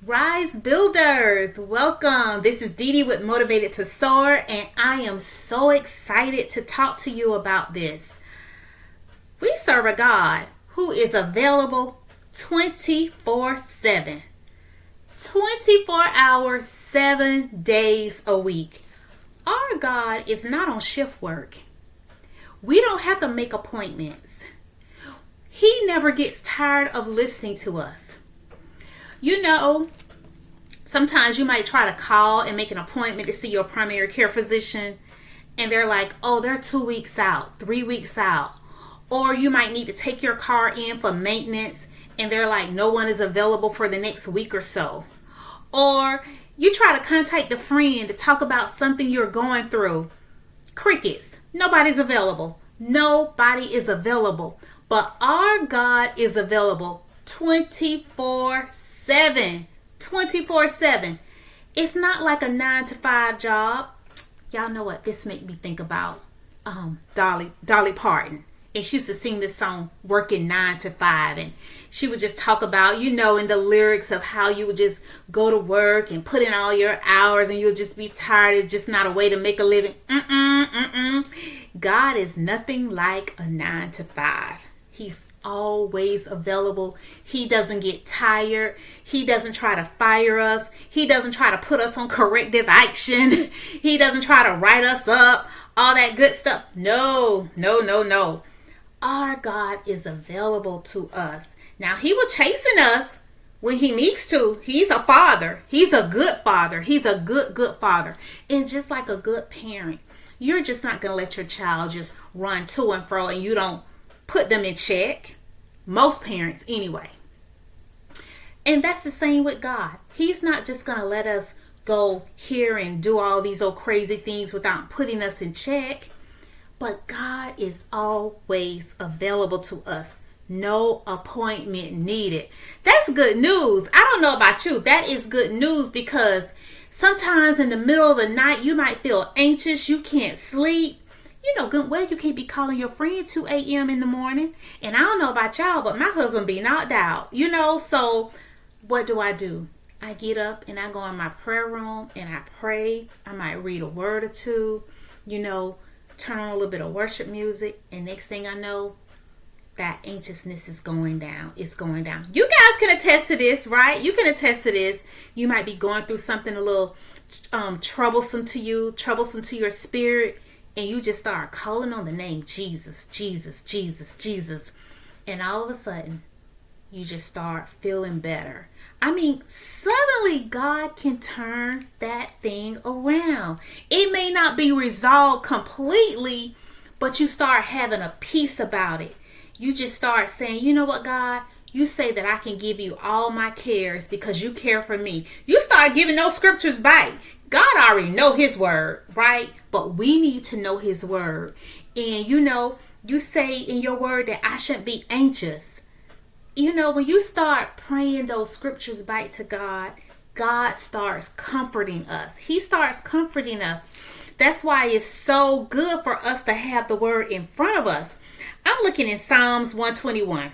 Rise Builders, welcome. This is Dee Dee with Motivated to Soar, and I am so excited to talk to you about this. We serve a God who is available 24/7. 24 hours, 7 days a week. Our God is not on shift work. We don't have to make appointments. He never gets tired of listening to us. You know, sometimes you might try to call and make an appointment to see your primary care physician, and they're like, oh, they're 2 weeks out, 3 weeks out. Or you might need to take your car in for maintenance, and they're like, no one is available for the next week or so. Or you try to contact a friend to talk about something you're going through. Crickets. Nobody's available. Nobody is available. But our God is available 24/7. 24/7. It's not like a 9-to-5 job. Y'all know what this made me think about? Dolly Parton. And she used to sing this song, Working 9 to 5. And she would just talk about, in the lyrics of how you would just go to work and put in all your hours and you'll just be tired. It's just not a way to make a living. God is nothing like a 9 to 5. He's always available. He doesn't get tired. He doesn't try to fire us. He doesn't try to put us on corrective action. He doesn't try to write us up. All that good stuff. No. Our God is available to us. Now, he will chasten us when he needs to. He's a father. He's a good father. He's a good father. And just like a good parent, you're just not going to let your child just run to and fro and you don't put them in check. Most parents anyway. And that's the same with God. He's not just going to let us go here and do all these old crazy things without putting us in check. But God is always available to us. No appointment needed. That's good news. I don't know about you. That is good news because sometimes in the middle of the night, you might feel anxious. You can't sleep. You can't be calling your friend 2 a.m. in the morning. And I don't know about y'all, but my husband be knocked out. So what do? I get up and I go in my prayer room and I pray. I might read a word or two, turn on a little bit of worship music. And next thing I know, that anxiousness is going down. It's going down. You guys can attest to this, right? You can attest to this. You might be going through something a little troublesome to you, troublesome to your spirit. And you just start calling on the name Jesus, Jesus, Jesus, Jesus. And all of a sudden, you just start feeling better. Suddenly God can turn that thing around. It may not be resolved completely, but you start having a peace about it. You just start saying, you know what, God? You say that I can give you all my cares because you care for me. You start giving those scriptures back. God already know his word, right? But we need to know his word. And you say in your word that I shouldn't be anxious. When you start praying those scriptures back to God, God starts comforting us. He starts comforting us. That's why it's so good for us to have the word in front of us. I'm looking in Psalms 121.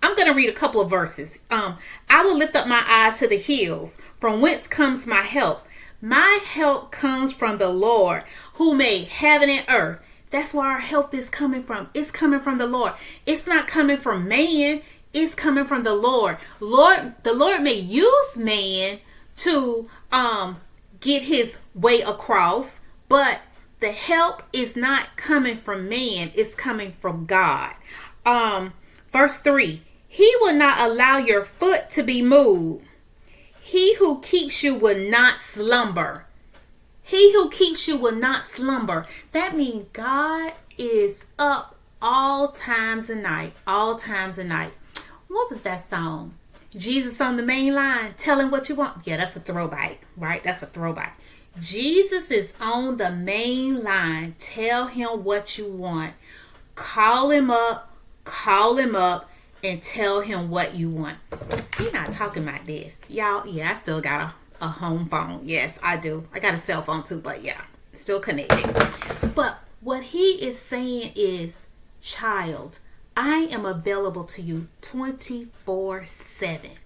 I'm going to read a couple of verses. I will lift up my eyes to the hills. From whence comes my help? My help comes from the Lord who made heaven and earth. That's where our help is coming from. It's coming from the Lord. It's not coming from man. It's coming from the Lord. The Lord may use man to get his way across, but the help is not coming from man. It's coming from God. Verse 3. He will not allow your foot to be moved. He who keeps you will not slumber. He who keeps you will not slumber. That means God is up all times of night. All times of night. What was that song? Jesus on the main line. Tell him what you want. Yeah, that's a throwback, right? That's a throwback. Jesus is on the main line. Tell him what you want. Call him up. And tell him what you want. You're not talking about this. Y'all, I still got a home phone. Yes, I do. I got a cell phone too, but still connected. But what he is saying is, child, I am available to you 24/7.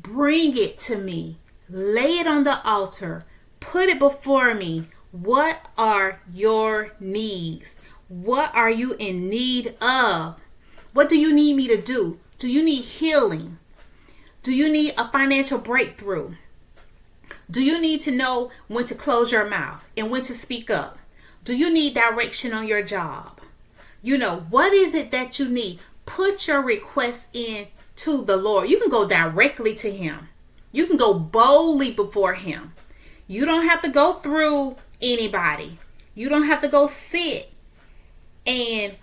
Bring it to me. Lay it on the altar. Put it before me. What are your needs? What are you in need of? What do you need me to do? Do you need healing? Do you need a financial breakthrough? Do you need to know when to close your mouth and when to speak up? Do you need direction on your job? What is it that you need? Put your request in to the Lord. You can go directly to him. You can go boldly before him. You don't have to go through anybody. You don't have to go sit and,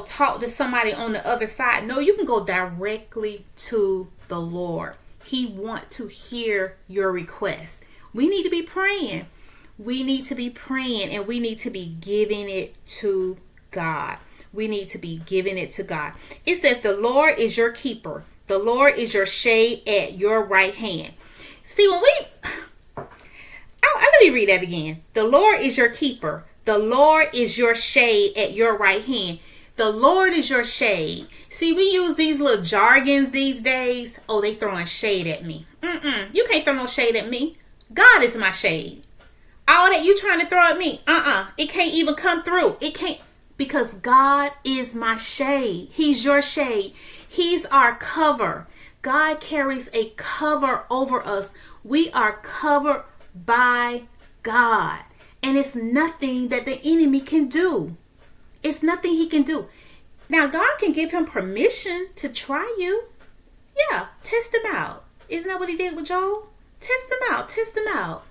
talk to somebody on the other side. No, you can go directly to the Lord. He wants to hear your request. We need to be praying. We need to be praying, and we need to be giving it to God. We need to be giving it to God. It says the Lord is your keeper. The Lord is your shade at your right hand. See, let me read that again. The Lord is your keeper. The Lord is your shade at your right hand. The Lord is your shade. See, we use these little jargons these days. Oh, they throwing shade at me. You can't throw no shade at me. God is my shade. All that you trying to throw at me, it can't even come through. It can't, because God is my shade. He's your shade. He's our cover. God carries a cover over us. We are covered by God. And it's nothing that the enemy can do. It's nothing he can do. Now, God can give him permission to try you. Yeah, test him out. Isn't that what he did with Job? Test him out. Test him out.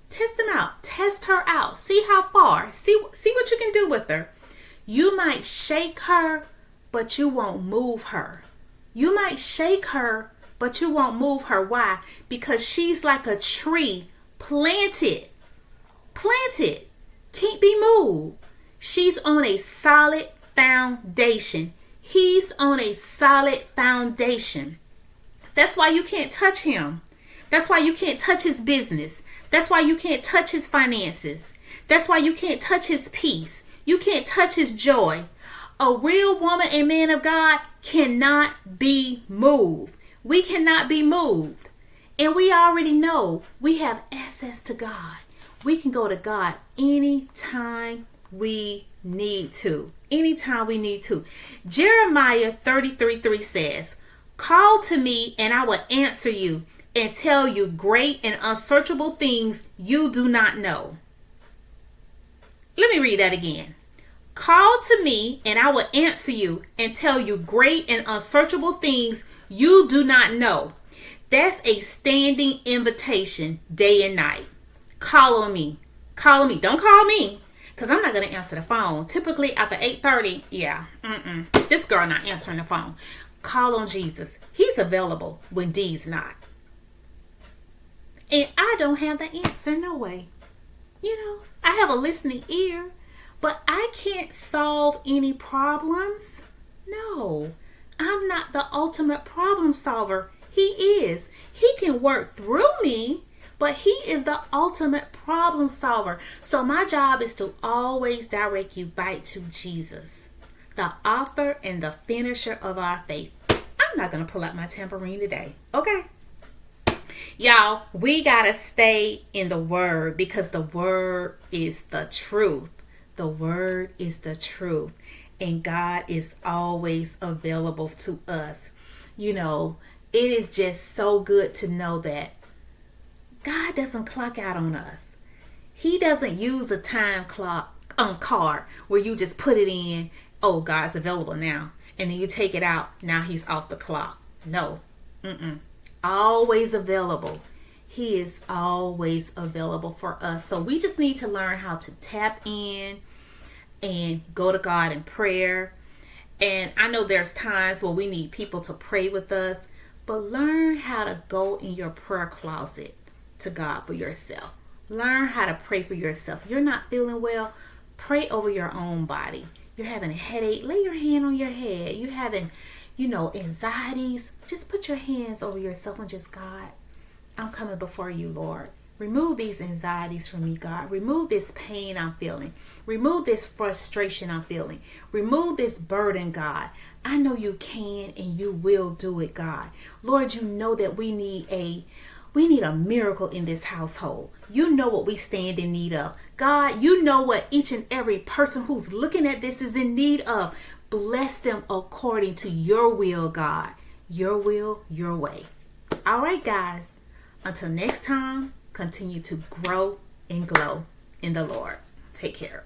Test him out. Test her out. See how far. See what you can do with her. You might shake her, but you won't move her. You might shake her, but you won't move her. Why? Because she's like a tree planted. Planted. Can't be moved. She's on a solid foundation. He's on a solid foundation. That's why you can't touch him. That's why you can't touch his business. That's why you can't touch his finances. That's why you can't touch his peace. You can't touch his joy. A real woman and man of God cannot be moved. We cannot be moved. And we already know we have access to God. We can go to God anytime we need to. Anytime we need to. Jeremiah 33:3 says, "Call to me and I will answer you and tell you great and unsearchable things you do not know." Let me read that again. Call to me and I will answer you and tell you great and unsearchable things you do not know. That's a standing invitation day and night. Call on me. Call on me. Don't call me, because I'm not going to answer the phone. Typically after 8:30, this girl not answering the phone. Call on Jesus. He's available when D's not. And I don't have the answer, no way. I have a listening ear, but I can't solve any problems. No, I'm not the ultimate problem solver. He is. He can work through me, but he is the ultimate problem solver. So my job is to always direct you back to Jesus, the author and the finisher of our faith. I'm not going to pull out my tambourine today, okay? Y'all, we got to stay in the word, because the word is the truth. The word is the truth. And God is always available to us. It is just so good to know that God doesn't clock out on us. He doesn't use a time clock card where you just put it in, oh, God's available now, and then you take it out, now he's off the clock. No. Always available. He is always available for us. So we just need to learn how to tap in and go to God in prayer. And I know there's times where we need people to pray with us, but learn how to go in your prayer closet to God for yourself. Learn how to pray for yourself. You're not feeling well, pray over your own body. You're having a headache, lay your hand on your head. You're having, anxieties, just put your hands over yourself and just, God, I'm coming before you, Lord. Remove these anxieties from me, God. Remove this pain I'm feeling. Remove this frustration I'm feeling. Remove this burden, God. I know you can and you will do it, God. Lord, you know that we need a miracle in this household. You know what we stand in need of. God, you know what each and every person who's looking at this is in need of. Bless them according to your will, God. Your will, your way. All right, guys. Until next time, continue to grow and glow in the Lord. Take care.